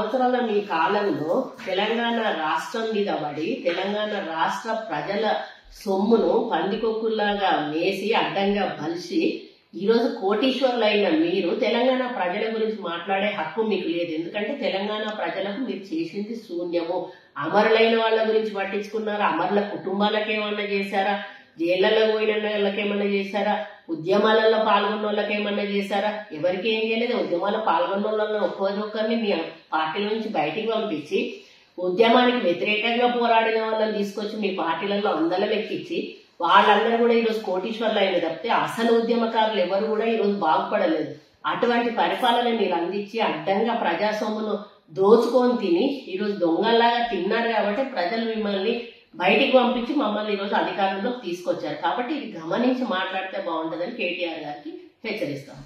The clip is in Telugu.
సంవత్సరాల మీ కాలంలో తెలంగాణ రాష్ట్రం మీద పడి తెలంగాణ రాష్ట్ర ప్రజల సొమ్మును పందికొక్కుల్లాగా మేసి అడ్డంగా బలిసి ఈరోజు కోటీశ్వర్లైన మీరు తెలంగాణ ప్రజల గురించి మాట్లాడే హక్కు మీకు లేదు. ఎందుకంటే తెలంగాణ ప్రజలకు మీరు చేసింది శూన్యము. అమరులైన వాళ్ళ గురించి పట్టించుకున్నారా? అమరుల కుటుంబాలకు ఏమన్నా చేశారా? జైళ్లలో పోయిన వాళ్ళకి ఏమన్నా చేశారా? ఉద్యమాలలో పాల్గొన్న వాళ్ళకి ఏమన్నా చేశారా? ఎవరికి ఏం చేయలేదు. ఉద్యమాల్లో పాల్గొన్న వాళ్ళని ఒక్కొక్కరిని మీ పార్టీల నుంచి బయటికి పంపించి ఉద్యమానికి వ్యతిరేకంగా పోరాడిన వాళ్ళని తీసుకొచ్చి మీ పార్టీలలో అందలం ఎక్కించి వాళ్ళందరూ కూడా ఈరోజు కోటీశ్వర్లు అయిన తప్పితే అసలు ఉద్యమకారులు ఎవరు కూడా ఈరోజు బాగుపడలేదు. అటువంటి పరిపాలన మీరు అందించి అడ్డంగా ప్రజాస్వామ్యను దోచుకొని తిని ఈరోజు దొంగల్లాగా తిన్నారు కాబట్టి ప్రజలు మిమ్మల్ని బయటికి పంపించి మమ్మల్ని ఈరోజు అధికారంలోకి తీసుకొచ్చారు. కాబట్టి ఇది గమనించి మాట్లాడితే బాగుంటుందని కేటీఆర్ గారికి హెచ్చరిస్తాం.